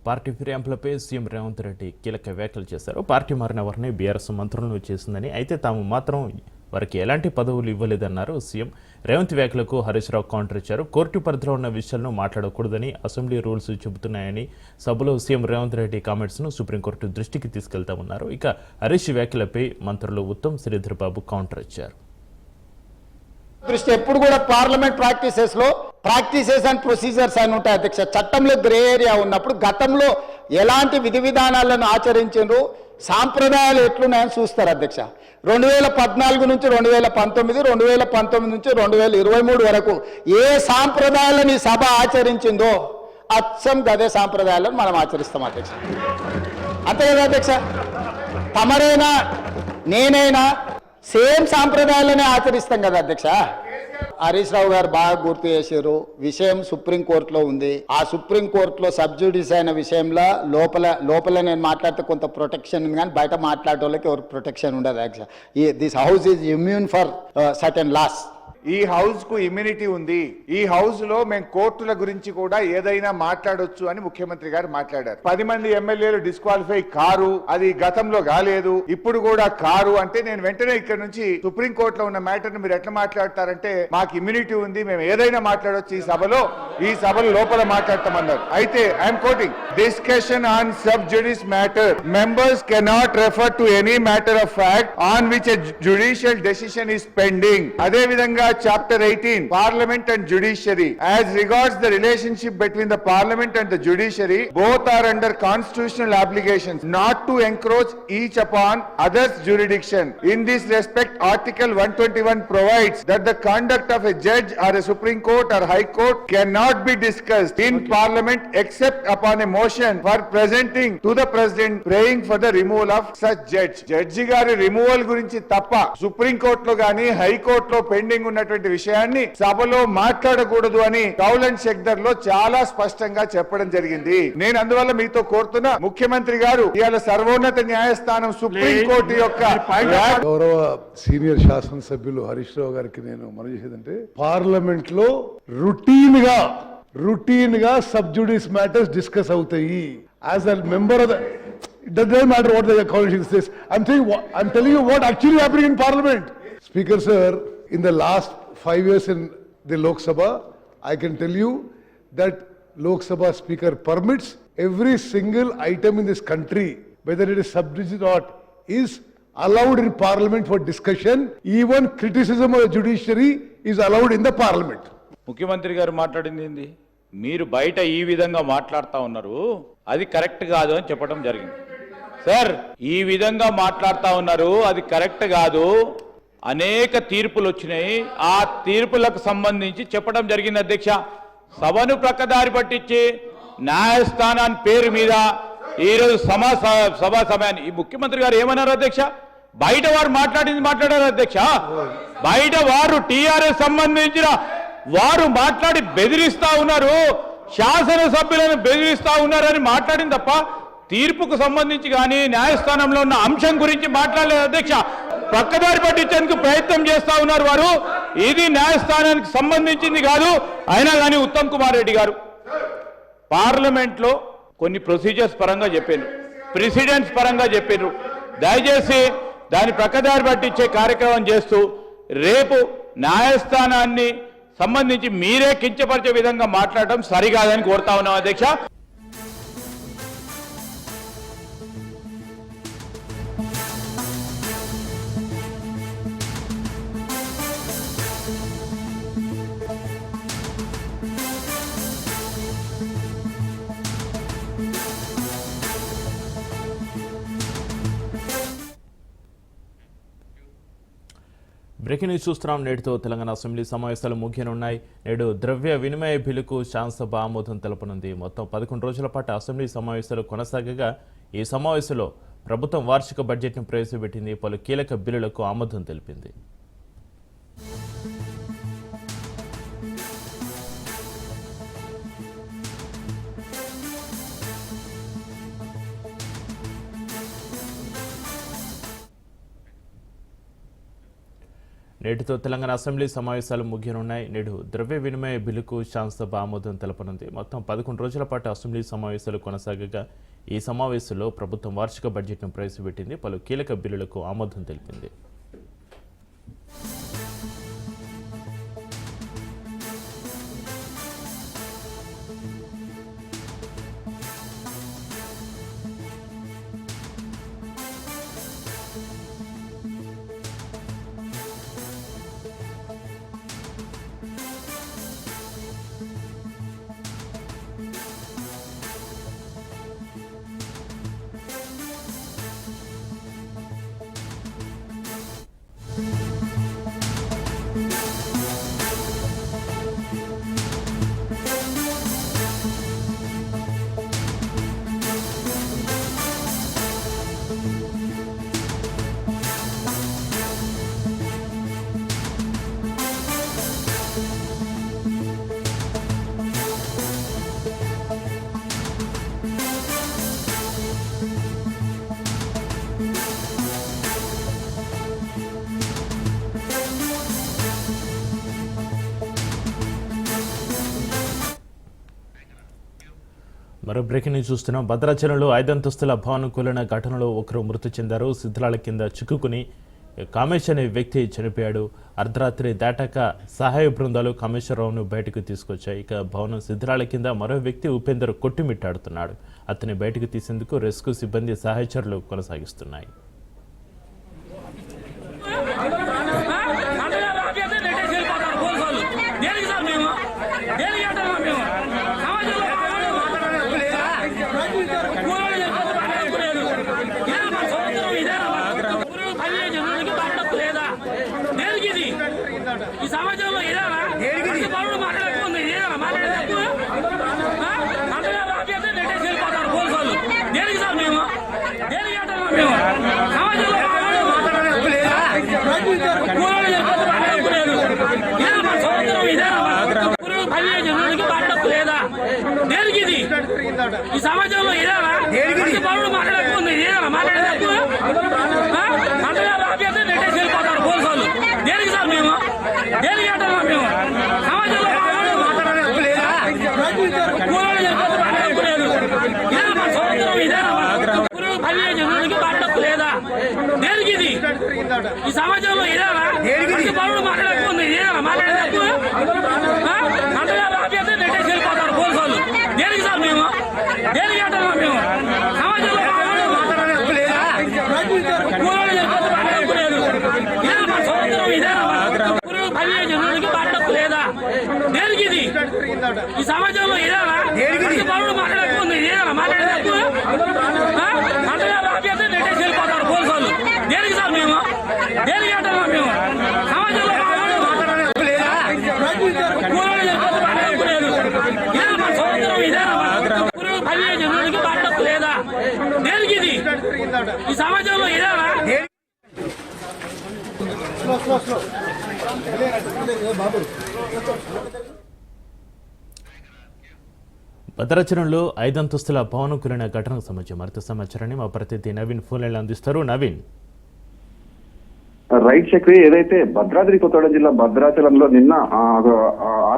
Party ఫిర్యాదులపై CM Revanth Reddy కీలక వ్యాఖ్యలు చేశారు. పార్టీ మారిన వారిని బీఆర్ఎస్ మంత్రులను చేసిందని, అయితే తాము మాత్రం వారికి ఎలాంటి పదవులు ఇవ్వలేదన్నారు సీఎం. రేవంత్ వ్యాఖ్యలకు హరీష్ రావు కౌంటర్ ఇచ్చారు. కోర్టు పరిధిలో ఉన్న విషయాలను మాట్లాడకూడదని అసెంబ్లీ రూల్స్ చెబుతున్నాయని సభలో సీఎం రేవంత్ రెడ్డి కామెంట్స్ను సుప్రీంకోర్టు దృష్టికి తీసుకెళ్తామన్నారు. ఇక హరీష్ వ్యాఖ్యలపై మంత్రులు ఉత్తమ్ శ్రీధర్ బాబు కౌంటర్ ఇచ్చారు. దృష్టి ఎప్పుడు కూడా పార్లమెంట్ ప్రాక్టీసెస్ అండ్ ప్రొసీజర్స్ అని ఉంటాయి అధ్యక్ష. చట్టంలో గ్రే ఏరియా ఉన్నప్పుడు గతంలో ఎలాంటి విధి విధానాలను ఆచరించారు, సాంప్రదాయాలు ఎట్లున్నాయని చూస్తారు అధ్యక్ష. 2014 నుంచి 2019, 2019 నుంచి 2023 వరకు ఏ సాంప్రదాయాలను సభ ఆచరించిందో అచ్చం గదే సాంప్రదాయాలను మనం ఆచరిస్తాం అధ్యక్ష. అంతే కదా అధ్యక్ష? తమరైనా నేనైనా సేమ్ సాంప్రదాయాలనే ఆచరిస్తాం కదా అధ్యక్ష. హరీష్ రావు గారు బాగా గుర్తు చేశారు. విషయం సుప్రీంకోర్టులో ఉంది. ఆ సుప్రీంకోర్టులో సబ్జుడిస్ అయిన విషయంలో లోపల నేను మాట్లాడితే కొంత ప్రొటెక్షన్ ఉంది, కానీ బయట మాట్లాడే వాళ్ళకి ఎవరికి ప్రొటెక్షన్ ఉండదు అధ్యక్ష. This house is immune for certain laws. ఈ హౌస్ కు ఇమ్యూనిటీ ఉంది. ఈ హౌస్ లో మేము కోర్టుల గురించి కూడా ఏదైనా మాట్లాడొచ్చు అని ముఖ్యమంత్రి గారు మాట్లాడారు. 10 మంది ఎమ్మెల్యేలు డిస్క్వాలిఫై కారు, అది గతంలో కాలేదు, ఇప్పుడు కూడా కారు అంటే నేను వెంటనే ఇక్కడ నుంచి సుప్రీం కోర్టులో ఉన్న మ్యాటర్ ని మీరు ఎట్లా మాట్లాడతారంటే మాకు ఇమ్యూనిటీ ఉంది, మేము ఏదైనా మాట్లాడొచ్చు ఈ సభలో లోపల మాట్లాడతామన్నారు. అయితే I'm quoting, discussion on sub జుడిస్ matter members cannot refer to any matter of fact on which a judicial decision is pending. అదే విధంగా Chapter 18, Parliament and Judiciary. As regards the relationship between the Parliament and the Judiciary, both are under constitutional obligations not to encroach each upon others' jurisdiction. In this respect, Article 121 provides that the conduct of a judge or a Supreme Court or High Court cannot be discussed in Parliament except upon a motion for presenting to the President praying for the removal of such judge. Judge గారి removal గురించి తప్ప supreme కోర్టులో గానీ హైకోర్టులో pending ఉన్న విషయాన్ని సభలో మాట్లాడకూడదు అని కౌల్ అండ్ షెక్దర్ లో చాలా స్పష్టంగా చెప్పడం జరిగింది. నేను అందువల్ల మీతో కోరుతున్నా, ముఖ్యమంత్రి గారు ఇవాళ సర్వోన్నత న్యాయస్థానం సుప్రీం కోర్టు యొక్క గౌరవ సీనియర్ శాసనసభ్యులు హరీష్ రావు గారికి నేను మనవి చేసేదంటే, పార్లమెంట్ లో రొటీన్ గా సబ్ జుడిస్ మ్యాటర్స్ డిస్కస్ అవుతాయి. As a member of the it doesn't matter what the coalition says. I'm telling you what actually happening in Parliament. Speaker sir, in the last 5 years in the Lok Sabha, I can tell you that Lok Sabha Speaker permits every single item in this country, whether it is sub-judice or not, is allowed in Parliament for discussion. Even criticism of the judiciary is allowed in the Parliament. ముఖ్యమంత్రి గారు మాట్లాడింది ఏంది? మీరు బయట ఈ విధంగా మాట్లాడుతూ ఉన్నారు, అది కరెక్ట్ కాదు అని చెప్పడం జరిగింది. సార్, ఈ విధంగా మాట్లాడుతూ ఉన్నారు, అది కరెక్ట్ కాదు, అనేక తీర్పులు వచ్చినాయి, ఆ తీర్పులకు సంబంధించి చెప్పడం జరిగింది అధ్యక్ష. సభను ప్రక్కదారి పట్టించి న్యాయస్థానాన్ని పేరు మీద ఈరోజు సభా సమయాన్ని ఈ ముఖ్యమంత్రి గారు ఏమన్నారు అధ్యక్ష? బయట వారు మాట్లాడారు అధ్యక్ష. బయట వారు టీఆర్ఎస్ సంబంధించిన వారు మాట్లాడి బెదిరిస్తా ఉన్నారు, శాసనసభ్యులను బెదిరిస్తా ఉన్నారని మాట్లాడింది తప్ప తీర్పుకు సంబంధించి కానీ న్యాయస్థానంలో ఉన్న అంశం గురించి మాట్లాడలేదు అధ్యక్ష. పక్కదారి పట్టించేందుకు ప్రయత్నం చేస్తా ఉన్నారు వారు. ఇది న్యాయస్థానానికి సంబంధించింది కాదు. అయినా కానీ ఉత్తమ్ కుమార్ రెడ్డి గారు పార్లమెంట్ లో కొన్ని ప్రొసీజర్స్ పరంగా చెప్పారు, ప్రెసిడెంట్స్ పరంగా చెప్పారు. దయచేసి దాని పక్కదారి పట్టించే కార్యక్రమం చేస్తూ రేపు న్యాయస్థానాన్ని సంబంధించి మీరే కించపరిచే విధంగా మాట్లాడటం సరికాదని కోరుతా ఉన్నాం అధ్యక్ష. బ్రేకింగ్ న్యూస్ చూస్తున్నాం. నేటితో తెలంగాణ అసెంబ్లీ సమావేశాలు ముగియనున్నాయి. నేడు ద్రవ్య వినిమయ బిల్లుకు శాసనసభ ఆమోదం తెలపనుంది. మొత్తం 11 రోజుల పాటు అసెంబ్లీ సమావేశాలు కొనసాగగా ఈ సమావేశంలో ప్రభుత్వం వార్షిక బడ్జెట్ను ప్రవేశపెట్టింది. పలు కీలక బిల్లులకు ఆమోదం తెలిపింది. నేటితో తెలంగాణ అసెంబ్లీ సమావేశాలు ముగియనున్నాయి. నేడు ద్రవ్య వినిమయ బిల్లుకు శాసనసభ ఆమోదం తెలపనుంది. మొత్తం 11 రోజుల పాటు అసెంబ్లీ సమావేశాలు కొనసాగగా ఈ సమావేశంలో ప్రభుత్వం వార్షిక బడ్జెట్ను ప్రవేశపెట్టింది. పలు కీలక బిల్లులకు ఆమోదం తెలిపింది. మరో బ్రేకింగ్ న్యూస్ చూస్తున్నాం. భద్రాచలంలో 5 అంతస్తుల భవనం కూలిన ఘటనలో ఒకరు మృతి చెందారు. శిథిలాల కింద చిక్కుకుని కామేష్ అనే వ్యక్తి చనిపోయాడు. అర్ధరాత్రి దాటాక సహాయ బృందాలు కామేశ్వరరావును బయటకు తీసుకొచ్చాయి. ఇక భవనం శిథిలాల కింద మరో వ్యక్తి ఉపేందర్ కొట్టుమిట్టాడుతున్నాడు. అతన్ని బయటకు తీసేందుకు రెస్క్యూ సిబ్బంది సహాయచర్యలు కొనసాగిస్తున్నాయి. ఈ సమాజంలో ఈ సమాజంలో మాట్లాడకపోతుంది వెళ్ళిపోతారు పోలీసు దేనికి సార్ మేము దేనికి అంటారా మేము సమాజంలో లేదా దేనికి ఇది ఈ సమాజంలో మాట్లాడకపోతుంది మాట్లాడేటప్పుడు వెళ్ళిపోతారు పోలీసు దేనికి సార్ మేము దేనికి అంటారా మేము సమాజంలో లేదా దేనికి ఇది ఈ సమాజంలో మాట్లాడకపోతుంది మాట్లాడేటప్పుడు వెళ్ళిపోతారు పోలీసు దేనికి సార్ మేము దేనికి అంటారా మేము సమాజంలో లేదా దేనికి ఇది ఈ సమాజంలో భద్రాచలంలో 5 అంతస్తుల భవనం కూలిన ఘటనకు సంబంధించి మరింత సమాచారాన్ని మా ప్రతినిధి నవీన్ ఫోన్ లైన్లో అందిస్తారు. నవీన్, రైట్ చక్రి, ఏదైతే భద్రాద్రి కొత్తగూడెం జిల్లా భద్రాచలంలో నిన్న 6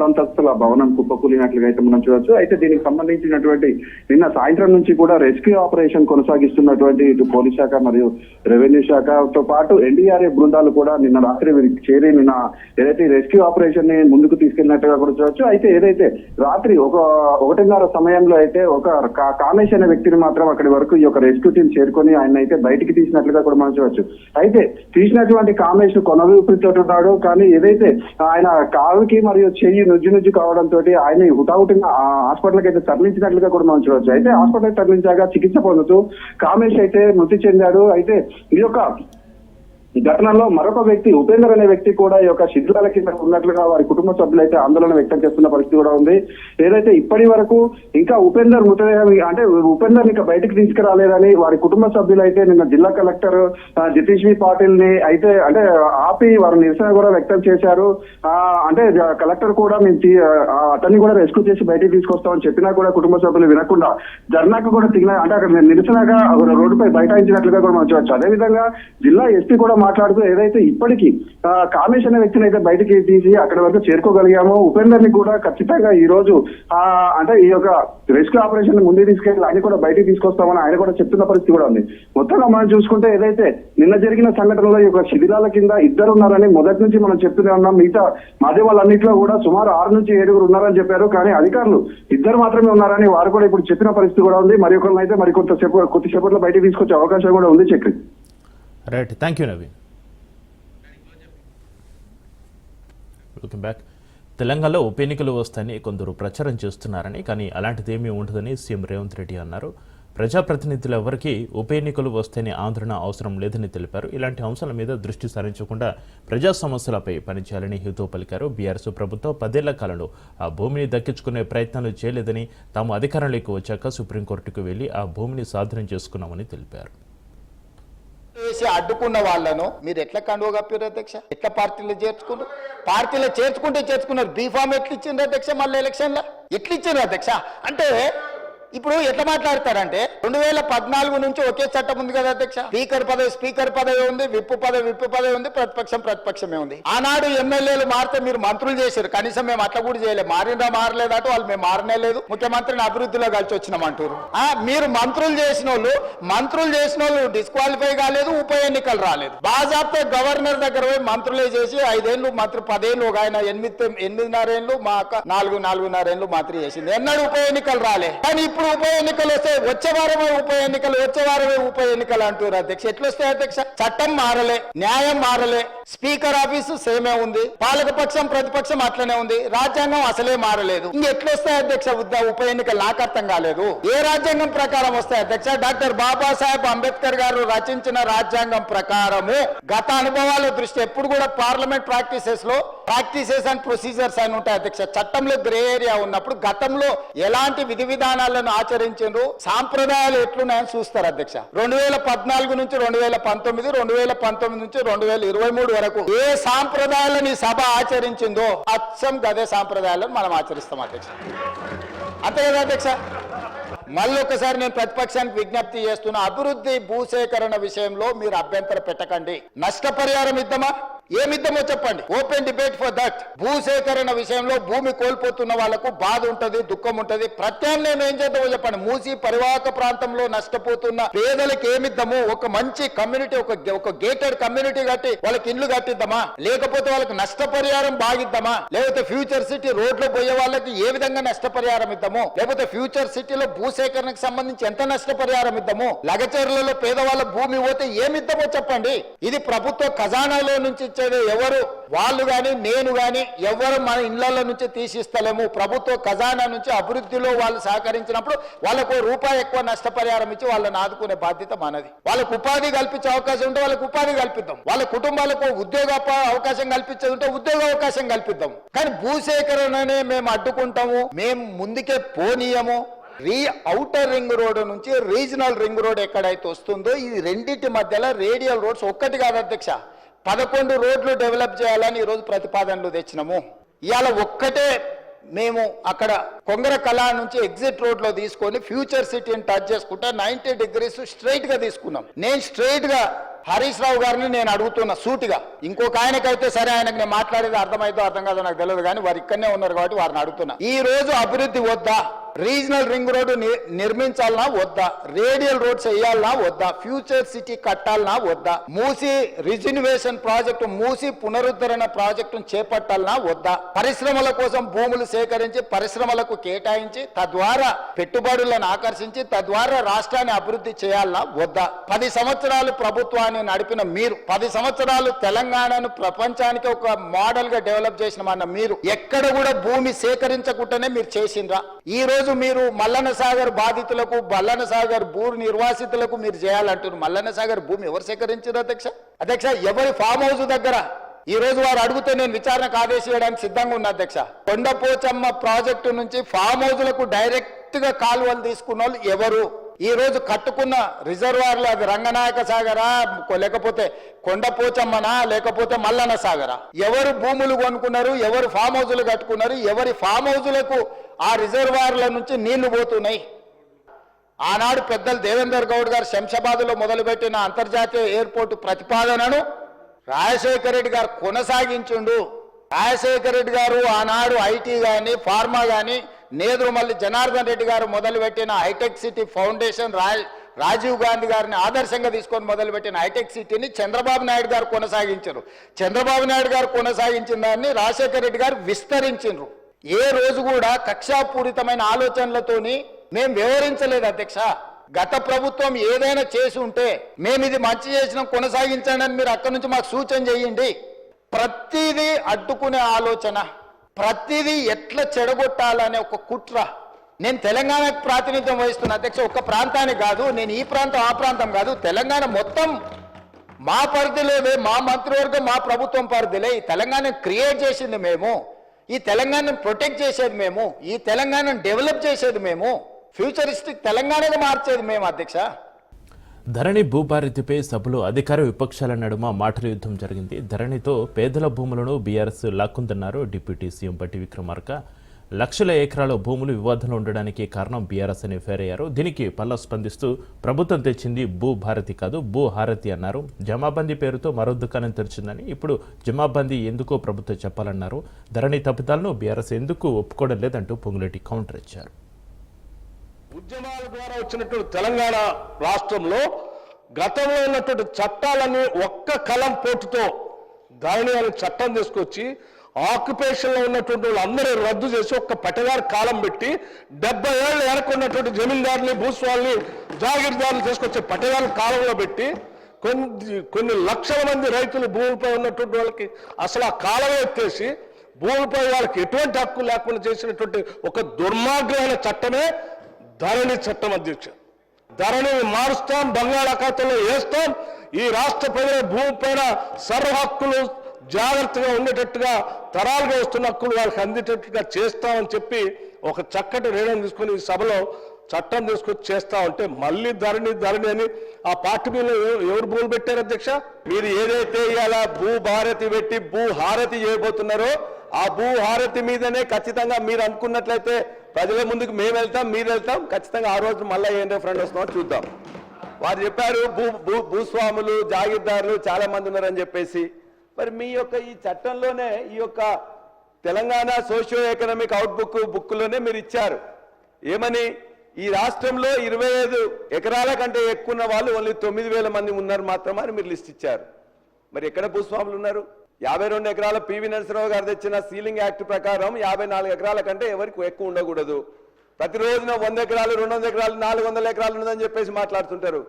అంతస్తుల భవనం కుప్పకూలినట్లుగా అయితే మనం చూడొచ్చు. అయితే దీనికి సంబంధించినటువంటి నిన్న సాయంత్రం నుంచి కూడా రెస్క్యూ ఆపరేషన్ కొనసాగిస్తున్నటువంటి ఇటు పోలీస్ శాఖ మరియు రెవెన్యూ శాఖతో పాటు ఎన్డీఆర్ఎఫ్ బృందాలు కూడా నిన్న రాత్రి చేరి నిన్న ఏదైతే రెస్క్యూ ఆపరేషన్ ని ముందుకు తీసుకెళ్లినట్టుగా కూడా చూడొచ్చు. అయితే ఏదైతే రాత్రి 1:30 సమయంలో అయితే ఒక కామేష్ అనే వ్యక్తిని మాత్రం అక్కడి వరకు ఈ యొక్క రెస్క్యూ టీం చేరుకొని ఆయన అయితే బయటికి తీసినట్లుగా కూడా మనం చూడొచ్చు. అయితే తీసినటువంటి కామేష్ కొనవీపుతున్నాడు. కానీ ఏదైతే ఆయన కాలుకి మరియు చెయ్యి నుజ్జు కావడంతో ఆయన హుటాహుటిన హాస్పిటల్కి అయితే తరలించినట్లుగా కూడా మనం చూడవచ్చు. అయితే హాస్పిటల్ తరలించాక చికిత్స పొందుతూ కామేష్ అయితే మృతి చెందాడు. అయితే ఈ యొక్క ఈ ఘటనలో మరొక వ్యక్తి ఉపేందర్ అనే వ్యక్తి కూడా ఈ యొక్క శిథిలాల కింద ఉన్నట్లుగా వారి కుటుంబ సభ్యులు అయితే ఆందోళన వ్యక్తం చేస్తున్న పరిస్థితి కూడా ఉంది. ఏదైతే ఇప్పటి వరకు ఇంకా ఉపేందర్ మృతదేహం అంటే ఉపేందర్ ఇంకా బయటకు తీసుకురాలేదని వారి కుటుంబ సభ్యులు అయితే నిన్న జిల్లా కలెక్టర్ జతీష్ పాటిల్ ని అయితే ఆపి వారు నిరసన కూడా వ్యక్తం చేశారు. అంటే కలెక్టర్ కూడా మేము అతన్ని కూడా రెస్క్యూ చేసి బయటికి తీసుకొస్తామని చెప్పినా కూడా కుటుంబ సభ్యులు వినకుండా ధర్నాకు కూడా తిగిన అంటే అక్కడ నిరసనగా రోడ్డుపై బైఠాయించినట్లుగా కూడా మనం చూడవచ్చు. అదేవిధంగా జిల్లా ఎస్పీ కూడా మాట్లాడుతూ ఏదైతే ఇప్పటికీ కామేష్ అనే వ్యక్తిని అయితే బయటకి తీసి అక్కడి వరకు చేరుకోగలిగామో, ఉపేందర్ని కూడా ఖచ్చితంగా ఈ రోజు అంటే ఈ యొక్క రెస్క్యూ ఆపరేషన్ ముందుకు తీసుకెళ్ళి ఆయన కూడా బయటికి తీసుకొస్తామని ఆయన కూడా చెప్తున్న పరిస్థితి కూడా ఉంది. మొత్తంగా మనం చూసుకుంటే ఏదైతే నిన్న జరిగిన సంఘటనలో ఈ యొక్క శిథిలాల కింద ఇద్దరు ఉన్నారని మొదటి నుంచి మనం చెప్తూనే ఉన్నాం. మిగతా మాధ్యమాలన్నింటిలో కూడా సుమారు 6 నుంచి 7 ఉన్నారని చెప్పారు. కానీ అధికారులు ఇద్దరు మాత్రమే ఉన్నారని వారు కూడా ఇప్పుడు చెప్పిన పరిస్థితి కూడా ఉంది. మరి ఒకరిని అయితే మరి కొద్దిసేపట్లో బయటికి తీసుకొచ్చే అవకాశం కూడా ఉంది. Chakri. Right, thank you Naveen. Welcome back. తెలంగాణలో ఉప ఎన్నికలు వస్తాయని కొందరు ప్రచారం చేస్తున్నారని, కానీ అలాంటిదేమీ ఉండదని సీఎం రేవంత్ రెడ్డి అన్నారు. ప్రజాప్రతినిధులు ఎవరికి ఉప ఎన్నికలు వస్తేనే ఆందోళన అవసరం లేదని తెలిపారు. ఇలాంటి అంశాల మీద దృష్టి సారించకుండా ప్రజా సమస్యలపై పనిచేయాలని హితవు పలికారు. బీఆర్ఎస్ ప్రభుత్వం 10 ఏళ్ల కాలంలో ఆ భూమిని దక్కించుకునే ప్రయత్నాలు చేయలేదని, తాము అధికారంలోకి వచ్చాక సుప్రీంకోర్టుకు వెళ్లి ఆ భూమిని స్వాధీనం చేసుకున్నామని తెలిపారు. అడ్డుకున్న వాళ్ళను మీరు ఎట్లా కండువ కప్పారు అధ్యక్ష? ఎట్లా పార్టీలో చేర్చుకున్నారు. బీఫామ్ ఎట్లా ఇచ్చిండ్రు అధ్యక్ష? మళ్ళీ ఎలక్షన్లో ఎట్లా ఇచ్చిండ్రు అధ్యక్ష? అంటే ఇప్పుడు ఎట్లా మాట్లాడతారంటే 2014 నుంచి ఒకే చట్టం ఉంది కదా అధ్యక్ష. స్పీకర్ పదవి ఉంది, విప్పు పదవి ఉంది, ప్రతిపక్షమే ఉంది. ఆనాడు ఎమ్మెల్యేలు మారితే మీరు మంత్రులు చేశారు, కనీసం మేము అట్లా కూడా చేయలేదు. మారలేదట వాళ్ళు, మేము మారనే లేదు, ముఖ్యమంత్రిని అభివృద్ధిలో కలిసి వచ్చినామంటారు. మీరు మంత్రులు చేసిన వాళ్ళు డిస్క్వాలిఫై కాలేదు, ఉప ఎన్నికలు రాలేదు. బాజాప్తే గవర్నర్ దగ్గర పోయి మంత్రులే చేసి 5 ఏళ్ళు మంత్రి, 10 ఏళ్ళు, ఒక ఆయన 8.5 ఏళ్ళు, మా అక్క 4.5 ఏళ్ళు మంత్రి చేసింది. ఎన్నడూ ఉప ఎన్నికలు రాలే. కానీ ఇప్పుడు ఉప ఎన్నికలు వస్తే వచ్చే వారమే ఉప ఎన్నికలు అంటారు అధ్యక్ష. ఎట్లొస్తాయి అధ్యక్ష? చట్టం మారలే, న్యాయం మారలే, స్పీకర్ ఆఫీసు సేమే ఉంది, పాలకపక్షం ప్రతిపక్షం అట్లనే ఉంది, రాజ్యాంగం అసలే మారలేదు. ఇంకెట్లొస్తాయి అధ్యక్ష ఉప ఎన్నికలు? నాకు అర్థం కాలేదు. ఏ రాజ్యాంగం ప్రకారం వస్తాయి అధ్యక్ష? డాక్టర్ బాబాసాహెబ్ అంబేద్కర్ గారు రచించిన రాజ్యాంగం ప్రకారము గత అనుభవాల దృష్టి ఎప్పుడు కూడా పార్లమెంట్ ప్రాక్టీసెస్ అండ్ ప్రొసీజర్స్ అని ఉంటాయి అధ్యక్ష. చట్టంలో గ్రే ఏరియా ఉన్నప్పుడు గతంలో ఎలాంటి విధి విధానాలను ఆచరించారు, సాంప్రదాయాలు ఎట్లున్నాయని చూస్తారు అధ్యక్ష. 2014 నుంచి 2019, 2019 నుంచి 2023 వరకు ఏ సాంప్రదాయాలను ఈ సభ ఆచరించిందో అచ్చం గదే సాంప్రదాయాలను మనం ఆచరిస్తాం అధ్యక్ష. అంతే కదా అధ్యక్ష? మళ్ళీ ఒకసారి నేను ప్రతిపక్షానికి విజ్ఞప్తి చేస్తున్నా, అభివృద్ధి భూసేకరణ విషయంలో మీరు అభ్యంతరం పెట్టకండి. నష్టపరిహారం ఇద్దామా? ఏమిద్దామో చెప్పండి. Open debate for that. భూసేకరణ విషయంలో భూమి కోల్పోతున్న వాళ్లకు బాధ ఉంటది, దుఃఖం ఉంటది. ప్రత్యామ్నాయం ఏం చేద్దామో చెప్పండి. మూసి పరివాహక ప్రాంతంలో నష్టపోతున్న పేదలకు ఏమిద్దాము? ఒక మంచి కమ్యూనిటీ, ఒక గేటెడ్ కమ్యూనిటీ కట్టి వాళ్ళకి ఇల్లు కట్టిద్దామా? లేకపోతే వాళ్ళకి నష్టపరిహారం బాగిద్దామా? లేకపోతే ఫ్యూచర్ సిటీ రోడ్లో పోయే వాళ్ళకి ఏ విధంగా నష్టపరిహారం ఇద్దాము? లేకపోతే ఫ్యూచర్ సిటీలో భూసేకరణకు సంబంధించి ఎంత నష్టపరిహారం ఇద్దాము? లగచర్లలో పేదవాళ్ళ భూమి పోతే ఏమిద్దామో చెప్పండి. ఇది ప్రభుత్వ ఖజానాలో నుంచి ఎవరు వాళ్ళు గాని నేను గాని ఎవరు మన ఇళ్ల నుంచి తీసిస్తలేము. ప్రభుత్వ ఖజానా నుంచి అభివృద్ధిలో వాళ్ళు సహకరించినప్పుడు వాళ్ళకు రూపాయి ఎక్కువ నష్టపరిహారం ఇచ్చి వాళ్ళని ఆదుకునే బాధ్యత మనది. వాళ్ళకు ఉపాధి కల్పించే అవకాశం ఉంటే వాళ్ళకు ఉపాధి కల్పిద్దాం. వాళ్ళ కుటుంబాలకు ఉద్యోగ అవకాశం కల్పించేది ఉంటే ఉద్యోగ అవకాశం కల్పిద్దాం. కానీ భూసేకరణనే మేము అడ్డుకుంటాము, మేము ముందుకే పోనీయము. ఔటర్ రింగ్ రోడ్ నుంచి రీజనల్ రింగ్ రోడ్ ఎక్కడైతే వస్తుందో ఈ రెండింటి మధ్యలో రేడియల్ రోడ్స్ ఒక్కటి కాదు అధ్యక్ష, 11 రోడ్లు డెవలప్ చేయాలని ఈరోజు ప్రతిపాదనలు తెచ్చినాము. ఇవాళ ఒక్కటే మేము అక్కడ కొంగర కళా నుంచి ఎగ్జిట్ రోడ్ లో తీసుకొని ఫ్యూచర్ సిటీని టచ్ చేసుకుంటా 90 degrees స్ట్రైట్ గా తీసుకున్నాం. నేను స్ట్రైట్ గా హరీష్ రావు గారిని నేను అడుగుతున్నా సూటిగా. ఇంకొక ఆయనకైతే సరే, ఆయనకు నేను మాట్లాడేది అర్థమైతే అర్థం కాదో నాకు తెలియదు, కానీ వారు ఇక్కడనే ఉన్నారు కాబట్టి వారిని అడుగుతున్నా. ఈ రోజు అభివృద్ధి వద్దా? రీజనల్ రింగ్ రోడ్డు నిర్మించాలనా వద్దా? రేడియల్ రోడ్స్ వేయాలనా వద్దా? ఫ్యూచర్ సిటీ కట్టాలనా వద్దా? మూసి రిజిన్వేషన్ ప్రాజెక్టు, మూసి పునరుద్ధరణ ప్రాజెక్టును చేపట్టాలనా వద్దా? పరిశ్రమల కోసం భూములు సేకరించి పరిశ్రమలకు కేటాయించి తద్వారా పెట్టుబడులను ఆకర్షించి తద్వారా రాష్ట్రాన్ని అభివృద్ధి చేయాలనా వద్దా? 10 సంవత్సరాలు ప్రభుత్వాన్ని నడిపిన మీరు, 10 సంవత్సరాలు తెలంగాణను ప్రపంచానికి ఒక మోడల్ గా డెవలప్ చేసిన మీరు ఎక్కడ కూడా భూమి సేకరించకుండానే మీరు చేసిండ్రా? ఈ రోజు మీరు మల్లన్న సాగర్ బాధితులకు, మల్లన్న సాగర్ భూ నిర్వాసితులకు మీరు చేయాలంటున్నారు. మల్లన్న సాగర్ భూమి ఎవరు సేకరించారు అధ్యక్ష? ఎవరి ఫామ్ హౌస్ దగ్గర? ఈ రోజు వారు అడిగితే నేను విచారణకు ఆదేశించడానికి సిద్ధంగా ఉన్నా అధ్యక్ష. కొండపోచమ్మ ప్రాజెక్టు నుంచి ఫామ్ హౌస్లకు డైరెక్ట్ గా కాలువలు తీసుకున్న వాళ్ళు ఎవరు? ఈ రోజు కట్టుకున్న రిజర్వాయర్లు అది రంగనాయక సాగరా, లేకపోతే కొండపోచమ్మనా, లేకపోతే మల్లన్న సాగరా? ఎవరు భూములు కొనుక్కున్నారు? ఎవరు ఫామ్ హౌజులు కట్టుకున్నారు? ఎవరి ఫామ్ హౌజులకు ఆ రిజర్వాయర్ల నుంచి నీళ్లు పోతున్నాయి? ఆనాడు పెద్దలు దేవేందర్ గౌడ్ గారు శంషాబాద్లో మొదలుపెట్టిన అంతర్జాతీయ ఎయిర్పోర్టు ప్రతిపాదనను రాజశేఖర రెడ్డి గారు కొనసాగించుండు. రాజశేఖర రెడ్డి గారు ఆనాడు ఐటీ కానీ ఫార్మా కానీ నేదురుమల్లి జనార్దన్ రెడ్డి గారు మొదలుపెట్టిన హైటెక్ సిటీ ఫౌండేషన్, రాజీవ్ గాంధీ గారిని ఆదర్శంగా తీసుకొని మొదలుపెట్టిన హైటెక్ సిటీని చంద్రబాబు నాయుడు గారు కొనసాగించారు. చంద్రబాబు నాయుడు గారు కొనసాగించిన దాన్ని రాజశేఖర రెడ్డి గారు విస్తరించారు. ఏ రోజు కూడా కక్షాపూరితమైన ఆలోచనలతోని మేము వ్యవహరించలేదు అధ్యక్ష. గత ప్రభుత్వం ఏదైనా చేసి ఉంటే మేము ఇది మంచి చేసినాం కొనసాగించండి అని మీరు అక్కడి నుంచి మాకు సూచన చేయండి. ప్రతిదీ అడ్డుకునే ఆలోచన, ప్రతిదీ ఎట్లా చెడగొట్టాలనే ఒక కుట్ర. నేను తెలంగాణకు ప్రాతినిధ్యం వహిస్తున్న అధ్యక్ష, ఒక్క ప్రాంతానికి కాదు, నేను ఈ ప్రాంతం ఆ ప్రాంతం కాదు, తెలంగాణ మొత్తం మా పరిధిలోనే, మా మంత్రివర్గం మా ప్రభుత్వం పరిధిలే. ఈ తెలంగాణను క్రియేట్ చేసింది మేము, ఈ తెలంగాణను ప్రొటెక్ట్ చేసేది మేము, ఈ తెలంగాణను డెవలప్ చేసేది మేము, ఫ్యూచరిస్టిక్ తెలంగాణగా మార్చేది మేము అధ్యక్ష. ధరణి భూభారతిపై సభలో అధికార విపక్షాల నడుమ మాటల యుద్ధం జరిగింది. ధరణితో పేదల భూములను బీఆర్ఎస్ లాక్కుందన్నారు డిప్యూటీ సీఎం బట్టి విక్రమార్క. లక్షల ఎకరాల భూములు వివాదంలో ఉండడానికి కారణం బీఆర్ఎస్ అని ఫైర్ అయ్యారు. దీనికి పల్లా స్పందిస్తూ ప్రభుత్వం తెచ్చింది భూభారతి కాదు భూహారతి అన్నారు. జమాబందీ పేరుతో మరో దుకాణం తెరిచిందని, ఇప్పుడు జమాబందీ ఎందుకో ప్రభుత్వం చెప్పాలన్నారు. ధరణి తప్పిదాలను బీఆర్ఎస్ ఎందుకు ఒప్పుకోవడం లేదంటూ పొంగులేటి కౌంటర్ ఇచ్చారు. ఉద్యమాల ద్వారా వచ్చినటువంటి తెలంగాణ రాష్ట్రంలో గతంలో ఉన్నటువంటి చట్టాలన్నీ ఒక్క కలం పోటుతో ధరణి అనే చట్టం తీసుకొచ్చి ఆక్యుపేషన్లో ఉన్నటువంటి వాళ్ళందరూ రద్దు చేసి ఒక్క పట్టగారు కాలం పెట్టి 70 ఏళ్ళు వెనకున్నటువంటి జమీందారుని భూస్వామిని జాగీర్దారులు తీసుకొచ్చే పట్టగారు కాలంలో పెట్టి కొన్ని లక్షల మంది రైతులు భూమిపై ఉన్నటువంటి వాళ్ళకి అసలు ఆ కాలమే ఎత్తేసి భూమిపై వాళ్ళకి ఎటువంటి హక్కు లేకుండా చేసినటువంటి ఒక దుర్మార్గమైన చట్టమే ధరణి చట్టం అధ్యక్ష. ధరణిని మారుస్తాం, బంగాళాఖాతంలో వేస్తాం, ఈ రాష్ట్ర ప్రజల భూమి పైన సర్వ హక్కులు జాగ్రత్తగా ఉండేటట్టుగా తరాలుగా వస్తున్న హక్కులు వాళ్ళకి అందేటట్టుగా చేస్తామని చెప్పి ఒక చక్కటి నిర్ణయం తీసుకొని ఈ సభలో చట్టం తీసుకొచ్చి చేస్తా ఉంటే మళ్ళీ ధరణి అని ఆ పార్టీ మీద ఎవరు భూములు పెట్టారు అధ్యక్ష? మీరు ఏదైతే ఇలా భూభారతి పెట్టి భూహారతి చేయబోతున్నారో ఆ భూహారతి మీదనే ఖచ్చితంగా మీరు అనుకున్నట్లయితే ప్రజల ముందుకు మేము వెళ్తాం, మీరు వెళ్తాం, ఖచ్చితంగా ఆ రోజు మళ్ళీ ఏం రెఫరెండ్ వస్తుందో చూద్దాం. వారు చెప్పారు భూస్వాములు జాగీర్దారులు చాలా మంది ఉన్నారని చెప్పేసి. మరి మీ యొక్క ఈ చట్టంలోనే ఈ యొక్క తెలంగాణ సోషియో ఎకనామిక్ అవుట్బుక్ బుక్లోనే మీరు ఇచ్చారు ఏమని, ఈ రాష్ట్రంలో 25 ఎకరాల కంటే ఎక్కువ ఉన్న వాళ్ళు ఓన్లీ 9,000 మంది ఉన్నారు మాత్రమే అని మీరు లిస్ట్ ఇచ్చారు. మరి ఎక్కడ భూస్వాములు ఉన్నారు? 52 ఎకరాల పివి నరసింహరావు గారు తెచ్చిన సీలింగ్ యాక్ట్ ప్రకారం 54 ఎకరాల కంటే ఎవరికి ఎక్కువ ఉండకూడదు. ప్రతిరోజున 100 ఎకరాలు 200 ఎకరాలు 400 ఎకరాలు ఉన్నదని చెప్పేసి మాట్లాడుతుంటారు.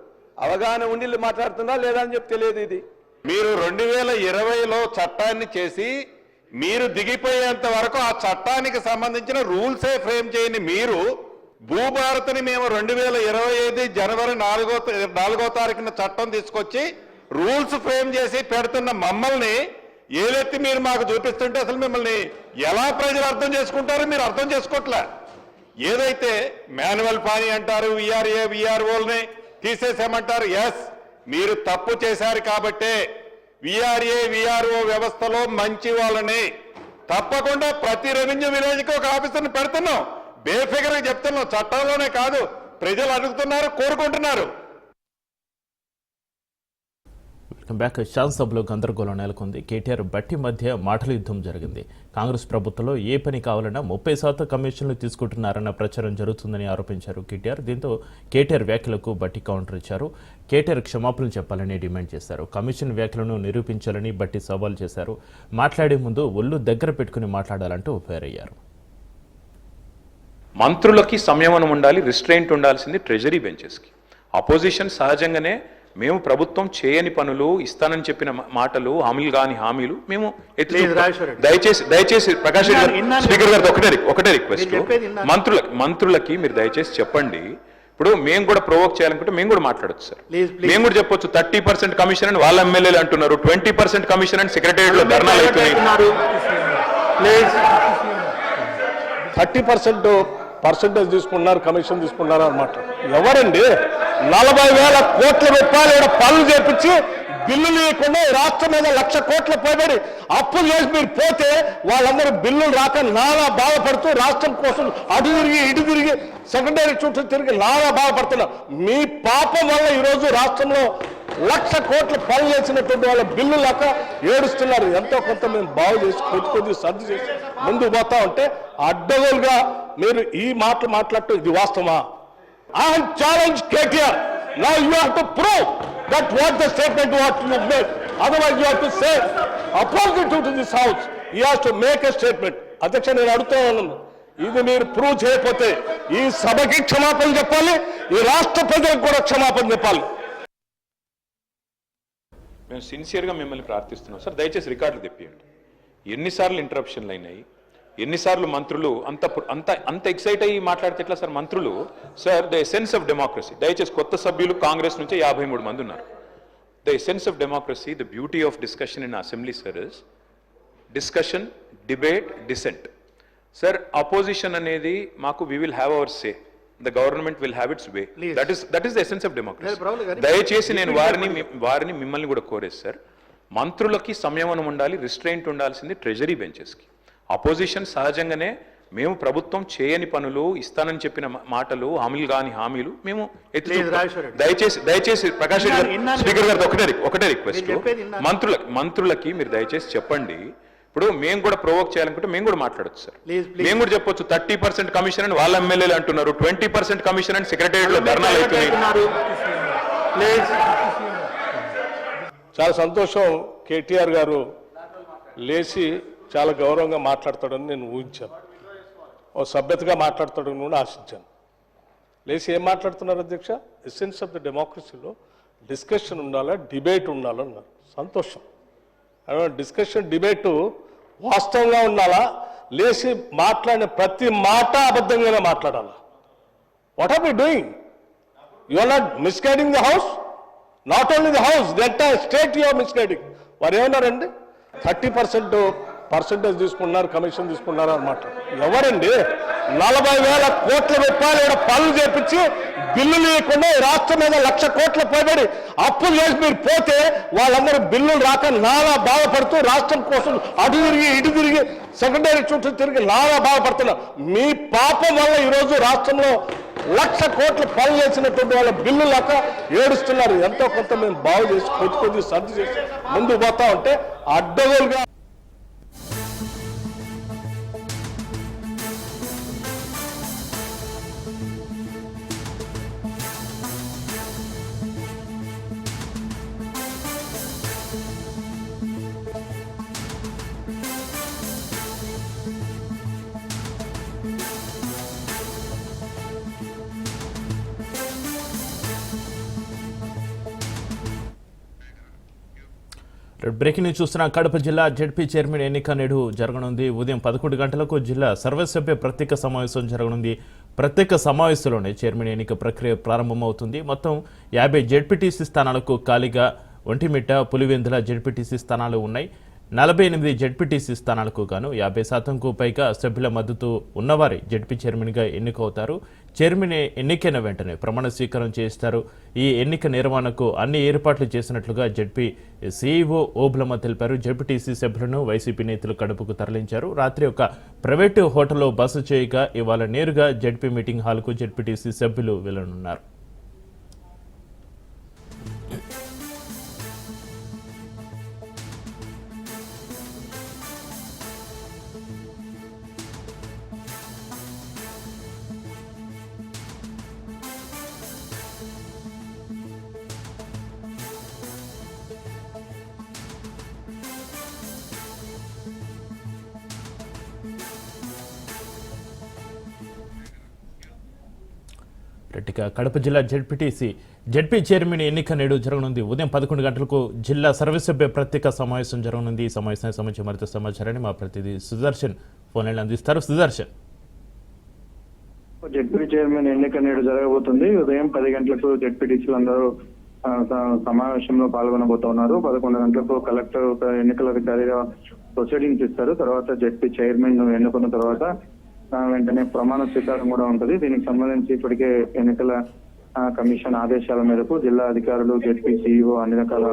అవగాహన ఉండి మాట్లాడుతున్నా లేదా అని చెప్పి తెలియదు. ఇది మీరు 2020లో చట్టాన్ని చేసి మీరు దిగిపోయేంత వరకు ఆ చట్టానికి సంబంధించిన రూల్సే ఫ్రేమ్ చేయని మీరు భూభారతిని మేము 2025 జనవరి 4వ తారీఖున చట్టం తీసుకొచ్చి రూల్స్ ఫ్రేమ్ చేసి పెడుతున్న మమ్మల్ని ఏదైతే మీరు మాకు చూపిస్తుంటే అసలు మిమ్మల్ని ఎలా ప్రజలు అర్థం చేసుకుంటారో మీరు అర్థం చేసుకోవట్లే. ఏదైతే మాన్యువల్ పానీ అంటారు, విఆర్ఏ విఆర్ఓల్ని తీసేసామంటారు. ఎస్, మీరు తప్పు చేశారు కాబట్టే విఆర్ఏ విఆర్ఓ వ్యవస్థలో మంచి వాళ్ళని తప్పకుండా ప్రతి రెవెన్యూ విలేజ్కి ఒక ఆఫీసర్ని పెడుతున్నాం. బేఫిగర్గా చెప్తున్నాం, చట్టంలోనే కాదు, ప్రజలు అడుగుతున్నారు, కోరుకుంటున్నారు. బ్యాక్ శాసనసభలో గందరగోళం నెలకొంది. కేటీఆర్ బట్టి మధ్య మాటల యుద్ధం జరిగింది. కాంగ్రెస్ ప్రభుత్వంలో ఏ పని కావాలన్నా 30% కమిషన్లు తీసుకుంటున్నారన్న ప్రచారం జరుగుతుందని ఆరోపించారు కేటీఆర్. దీంతో కేటీఆర్ వ్యాఖ్యలకు బట్టి కౌంటర్ ఇచ్చారు. కేటీఆర్ క్షమాపణలు చెప్పాలని డిమాండ్ చేశారు. కమిషన్ వ్యాఖ్యలను నిరూపించాలని బట్టి సవాల్ చేశారు. మాట్లాడే ముందు ఒళ్ళు దగ్గర పెట్టుకుని మాట్లాడాలంటూ ఫైర్ అయ్యారు. మంత్రులకి సంయమనం ఉండాలి, రిస్ట్రెయింట్ ఉండాల్సింది ట్రెజరీ బెంచెస్కి. అపోజిషన్ సహజంగానే మేము ప్రభుత్వం చేయని పనులు, ఇస్తానని చెప్పిన మాటలు, హామీలు మేము దయచేసి ప్రకాష్ రెడ్డి స్పీకర్ గారితో ఒకటే రిక్వెస్ట్, మంత్రులకి మీరు దయచేసి చెప్పండి. ఇప్పుడు మేము కూడా ప్రొవోక్ చేయాలనుకుంటే మేము కూడా మాట్లాడచ్చు సార్. మేము కూడా చెప్పొచ్చు 30% కమిషన్ అని వాళ్ళ ఎమ్మెల్యేలు అంటున్నారు, 20% కమిషన్ అని సెక్రటేరియట్ లో ధర్నాలు అవుతున్నాయి. 30% తీసుకున్నారు, కమిషన్ తీసుకున్నారు అన్నమాట. ఎవరండి 40,000 కోట్ల రూపాయలు పనులు చేపించి బిల్లు లేకుండా రాష్ట్రం మీద 1,00,000 కోట్ల పోబడి అప్పులు చేసి మీరు పోతే వాళ్ళందరూ బిల్లులు రాక నానా బాధపడుతూ రాష్ట్రం కోసం అటు తిరిగి ఇటు తిరిగి సెకండరీ చుట్టూ తిరిగి నానా బాధపడుతున్నారు. మీ పాపం వల్ల ఈరోజు రాష్ట్రంలో 1,00,000 కోట్ల పనులు చేసినటువంటి వాళ్ళ బిల్లు లేక ఏడుస్తున్నారు. ఎంతో కొంత మేము బాగు చేసి కొద్ది సర్ది చేసి ముందుకు పోతా ఉంటే అడ్డగోలుగా మీరు ఈ మాటలు మాట్లాడటం ఇది వాస్తవమా? I have challenged KTR. Now you have to prove that what the statement what you made. Otherwise you have to say opposite to this house. He has to make a statement. అధ్యక్ష నేను అడుగుతా ఉన్నాను, ఇది మీరు prove చేయకపోతే ఈ సభకి క్షమాపణ చెప్పాలి, ఈ రాష్ట్ర ప్రజలకు కూడా క్షమాపణ చెప్పాలి. మేము సిన్సియర్గా మిమ్మల్ని ప్రార్థిస్తున్నాం సార్, దయచేసి రికార్డులు తెప్పియండి. ఎన్నిసార్లు ఇంటరప్షన్లు అయినాయి, ఎన్నిసార్లు మంత్రులు అంత ఎక్సైట్ అయ్యి మాట్లాడితే ఎట్లా సార్? మంత్రులు sir the essence of democracy, దయచేసి కొత్త సభ్యులు కాంగ్రెస్ నుంచి 53 మంది ఉన్నారు. The essence of democracy, the beauty of discussion in assembly sir is discussion, debate, dissent. Sir opposition అనేది మాకు we will have our say, the government will have its way. That is the essence of democracy. దయచేసి నేను వారిని మిమ్మల్ని కూడా కోరేది sir, మంత్రులకి సంయమనం ఉండాలి, రిస్ట్రెయింట్ ఉండాల్సింది ట్రెజరీ బెంచెస్కి. అపోజిషన్ సహజంగానే మేము ప్రభుత్వం చేయని పనులు, ఇస్తానని చెప్పిన మాటలు, హామీలు మేము దయచేసి ప్రకాష్ రెడ్డి గారు, స్పీకర్ గారు ఒకటే రిక్వెస్ట్, మంత్రులకి మీరు దయచేసి చెప్పండి. ఇప్పుడు మేము కూడా ప్రొవోక్ చేయాలనుకుంటే మేము కూడా మాట్లాడచ్చు సార్. మేము కూడా చెప్పొచ్చు 30% కమిషన్ అని వాళ్ళ ఎమ్మెల్యేలు అంటున్నారు, 20% కమిషన్ అని సెక్రటేరియట్ లో ధర్నాలు అవుతున్నాయి. చాలా సంతోషం, కేటీఆర్ గారు లేచి చాలా గౌరవంగా మాట్లాడతాడని నేను ఊహించాను, ఓ సభ్యతగా మాట్లాడతాడని కూడా ఆశించాను. లేచి ఏం మాట్లాడుతున్నారు అధ్యక్ష? ఎసెన్స్ ఆఫ్ ద డెమోక్రసీలో డిస్కషన్ ఉండాలా, డిబేట్ ఉండాలన్నారు. సంతోషం. డిస్కషన్, డిబేటు వాస్తవంగా ఉండాలా, లేచి మాట్లాడిన ప్రతి మాట అబద్ధంగానే మాట్లాడాలా? What are we doing? You are not misguiding the house, not only the house, the entire state you are misguiding. వారు ఏమన్నారండి? 30% తీసుకున్నారు, కమిషన్ తీసుకున్నారు అన్నమాట. ఎవరండి? 40,000 కోట్ల రూపాయలు ఇక్కడ పనులు చేపించి బిల్లులు లేకుండా రాష్ట్రం మీద 1,00,000 కోట్ల పైబడి అప్పులు చేసి మీరు పోతే వాళ్ళందరూ బిల్లులు రాక నానా బాధపడుతూ రాష్ట్రం కోసం అటు తిరిగి ఇటు తిరిగి సెకండరీ చుట్టూ తిరిగి నానా బాధపడుతున్నారు. మీ పాపం వల్ల ఈరోజు రాష్ట్రంలో 1,00,000 కోట్ల పనులు చేసినటువంటి వాళ్ళ బిల్లు లేక ఏడుస్తున్నారు. ఎంతో కొంత మేము బాగు చేసి కొద్ది సర్ది చేసి ముందుకు పోతా ఉంటే అడ్డగోలుగా బ్రేకింగ్ న్యూస్ చూస్తున్నాం. కడప జిల్లా జెడ్పీ చైర్మన్ ఎన్నిక నేడు జరగనుంది. ఉదయం 11 గంటలకు జిల్లా సర్వసభ్య ప్రత్యేక సమావేశం జరగనుంది. ప్రత్యేక సమావేశంలోనే చైర్మన్ ఎన్నిక ప్రక్రియ ప్రారంభమవుతుంది. మొత్తం 50 జెడ్పీటీసీ స్థానాలకు ఖాళీగా ఒంటిమిట్ట, పులివెందుల జెడ్పీటీసీ స్థానాలు ఉన్నాయి. 48 జెడ్పీటీసీ స్థానాలకు గాను 50%కు పైగా సభ్యుల మద్దతు ఉన్నవారే జెడ్పీ చైర్మన్గా ఎన్నికవుతారు. చైర్మన్ ఎన్నికైన వెంటనే ప్రమాణ స్వీకారం చేస్తారు. ఈ ఎన్నిక నిర్వహణకు అన్ని ఏర్పాట్లు చేసినట్లుగా జెడ్పీ సీఈఓ ఓబులమ్మ తెలిపారు. జెడ్పీటీసీ సభ్యులను వైసీపీ నేతలు కడపకు తరలించారు. రాత్రి ఒక ప్రైవేటు హోటల్లో బస చేయగా ఇవాళ నేరుగా జెడ్పీ మీటింగ్ హాల్కు జెడ్పీటీసీ సభ్యులు వెళ్లనున్నారు. కడప జిల్లా జెడ్పీ చైర్మన్ ఎన్నిక నేడు జరగనుంది. ఉదయం 11 గంటలకు జిల్లా సర్వసభ్య ప్రత్యేక సమావేశం జరగనుంది. ఈ సమావేశానికి సంబంధించి మరింత సమాచారాన్ని మా ప్రతినిధి సుదర్శన్ ఫోన్ లైన్ అందిస్తారు. సుదర్శన్, జెడ్పీ చైర్మన్ ఎన్నిక నేడు జరగబోతుంది. ఉదయం 10 గంటలకు జెడ్పీటీసీలందరూ సమావేశంలో పాల్గొనబోతున్నారు. 11 గంటలకు కలెక్టర్ ఎన్నికల అధికారిగా ప్రొసీడింగ్స్ ఇస్తారు. తర్వాత జెడ్పీ చైర్మన్ ఎన్నుకున్న తర్వాత వెంటనే ప్రమాణ స్వీకారం కూడా ఉంటుంది. దీనికి సంబంధించి ఇప్పటికే ఎన్నికల కమిషన్ ఆదేశాల మేరకు జిల్లా అధికారులు, జెడ్పీ సీఈఓ అన్ని రకాల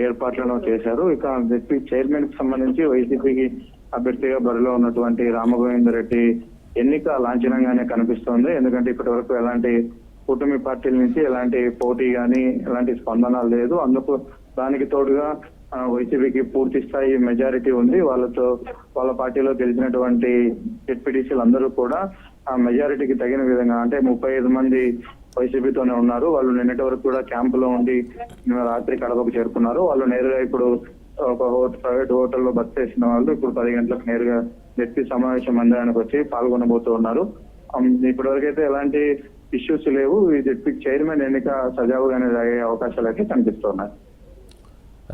ఏర్పాట్లను చేశారు. ఇక జెడ్పీ చైర్మన్ కి సంబంధించి వైసీపీకి అభ్యర్థిగా బరిలో ఉన్నటువంటి రామగోవిందరెడ్డి ఎన్నిక లాంఛనంగానే కనిపిస్తోంది. ఎందుకంటే ఇప్పటి వరకు ఎలాంటి కూటమి పార్టీల నుంచి ఎలాంటి పోటీ కానీ ఎలాంటి స్పందన లేదు. అందుకు దానికి తోడుగా వైసీపీకి పూర్తి స్థాయి మెజారిటీ ఉంది. వాళ్ళ పార్టీలో గెలిచినటువంటి జెడ్పీటీసీలు అందరూ కూడా ఆ మెజారిటీకి తగిన విధంగా అంటే 35 మంది వైసీపీతోనే ఉన్నారు. వాళ్ళు నిన్నటి వరకు కూడా క్యాంపులో ఉండి రాత్రి కడపకు చేరుకున్నారు. వాళ్ళు నేరుగా ఇప్పుడు ఒక ప్రైవేట్ హోటల్లో బస్ చేసిన వాళ్ళు ఇప్పుడు 10 గంటలకు నేరుగా జెడ్పీ సమావేశ మందిరానికి వచ్చి పాల్గొనబోతూ ఉన్నారు. ఇప్పటి వరకు అయితే ఎలాంటి ఇష్యూస్ లేవు. ఈ జెడ్పీ చైర్మన్ ఎన్నిక సజావుగానే సాగే అవకాశాలు అయితే కనిపిస్తున్నాయి.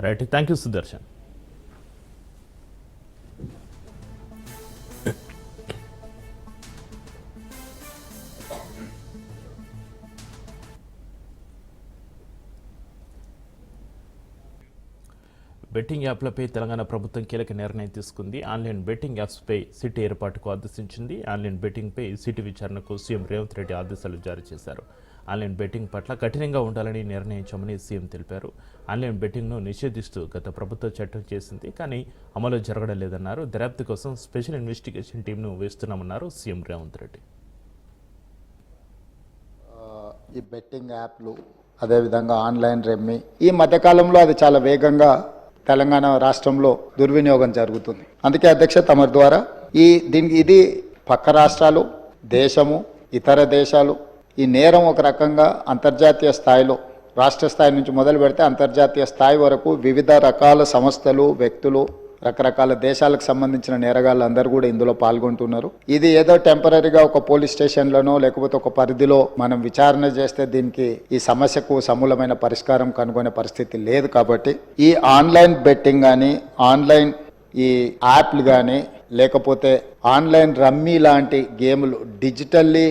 Right, thank you Sudarshan. Betting యాప్లపై తెలంగాణ ప్రభుత్వం కీలక నిర్ణయం తీసుకుంది. ఆన్లైన్ బెట్టింగ్ యాప్స్పై సిట్ ఏర్పాటుకు ఆదేశించింది. ఆన్లైన్ బెట్టింగ్పై సిట్ విచారణకు సీఎం రేవంత్ రెడ్డి ఆదేశాలు జారీ చేశారు. ఆన్లైన్ బెట్టింగ్ పట్ల కఠినంగా ఉండాలని నిర్ణయించామని సీఎం తెలిపారు. ఆన్లైన్ బెట్టింగ్ను నిషేధిస్తూ గత ప్రభుత్వం చట్టం చేసింది, కానీ అమలు జరగడం లేదన్నారు. దర్యాప్తు కోసం స్పెషల్ ఇన్వెస్టిగేషన్ టీంను వేస్తున్నామన్నారు సీఎం రేవంత్ రెడ్డి. ఈ బెట్టింగ్ యాప్లు అదేవిధంగా ఆన్లైన్ రెమ్మీ ఈ మధ్యకాలంలో అది చాలా వేగంగా తెలంగాణ రాష్ట్రంలో దుర్వినియోగం జరుగుతుంది. అందుకే అధ్యక్ష తమ ద్వారా ఇది పక్క రాష్ట్రాలు, దేశము, ఇతర దేశాలు ఈ నేరం ఒక రకంగా అంతర్జాతీయ స్థాయిలో రాష్ట్ర స్థాయి నుంచి మొదలు పెడితే అంతర్జాతీయ స్థాయి వరకు వివిధ రకాల సంస్థలు, వ్యక్తులు, రకరకాల దేశాలకు సంబంధించిన నేరగాళ్ళు అందరూ కూడా ఇందులో పాల్గొంటున్నారు. ఇది ఏదో టెంపరీగా ఒక పోలీస్ స్టేషన్లోనో లేకపోతే ఒక పరిధిలో మనం విచారణ చేస్తే దీనికి ఈ సమస్యకు సమూలమైన పరిష్కారం కనుగొనే పరిస్థితి లేదు. కాబట్టి ఈ ఆన్లైన్ బెట్టింగ్ కానీ ఆన్లైన్ ఈ యాప్లు కానీ లేకపోతే ఆన్లైన్ రమ్మీ లాంటి గేములు డిజిటల్లీ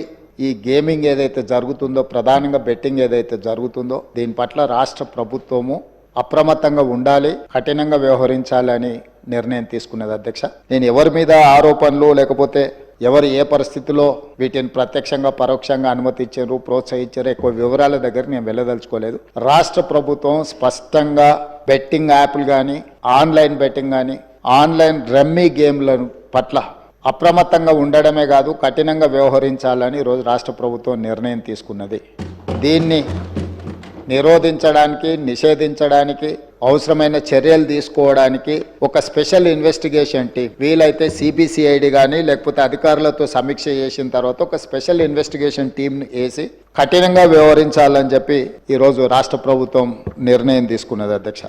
ఈ గేమింగ్ ఏదైతే జరుగుతుందో ప్రధానంగా బెట్టింగ్ ఏదైతే జరుగుతుందో దీని పట్ల రాష్ట్ర ప్రభుత్వము అప్రమత్తంగా ఉండాలి, కఠినంగా వ్యవహరించాలని నిర్ణయం తీసుకున్నది అధ్యక్ష. నేను ఎవరి మీద ఆరోపణలు లేకపోతే ఎవరు ఏ పరిస్థితిలో వీటిని ప్రత్యక్షంగా పరోక్షంగా అనుమతి ఇచ్చారు, ప్రోత్సహించారు ఎక్కువ వివరాల దగ్గర నేను వెళ్ళదలుచుకోలేదు. రాష్ట్ర ప్రభుత్వం స్పష్టంగా బెట్టింగ్ యాప్లు కానీ ఆన్లైన్ బెట్టింగ్ కానీ ఆన్లైన్ రమ్మీ గేమ్ల పట్ల అప్రమత్తంగా ఉండడమే కాదు కఠినంగా వ్యవహరించాలని ఈరోజు రాష్ట్ర ప్రభుత్వం నిర్ణయం తీసుకున్నది. దీన్ని నిరోధించడానికి, నిషేధించడానికి అవసరమైన చర్యలు తీసుకోవడానికి ఒక స్పెషల్ ఇన్వెస్టిగేషన్ టీం వీలైతే సిబిసిఐడి కానీ లేకపోతే అధికారులతో సమీక్ష చేసిన తర్వాత ఒక స్పెషల్ ఇన్వెస్టిగేషన్ టీంని వేసి కఠినంగా వ్యవహరించాలని చెప్పి ఈరోజు రాష్ట్ర ప్రభుత్వం నిర్ణయం తీసుకున్నది అధ్యక్ష.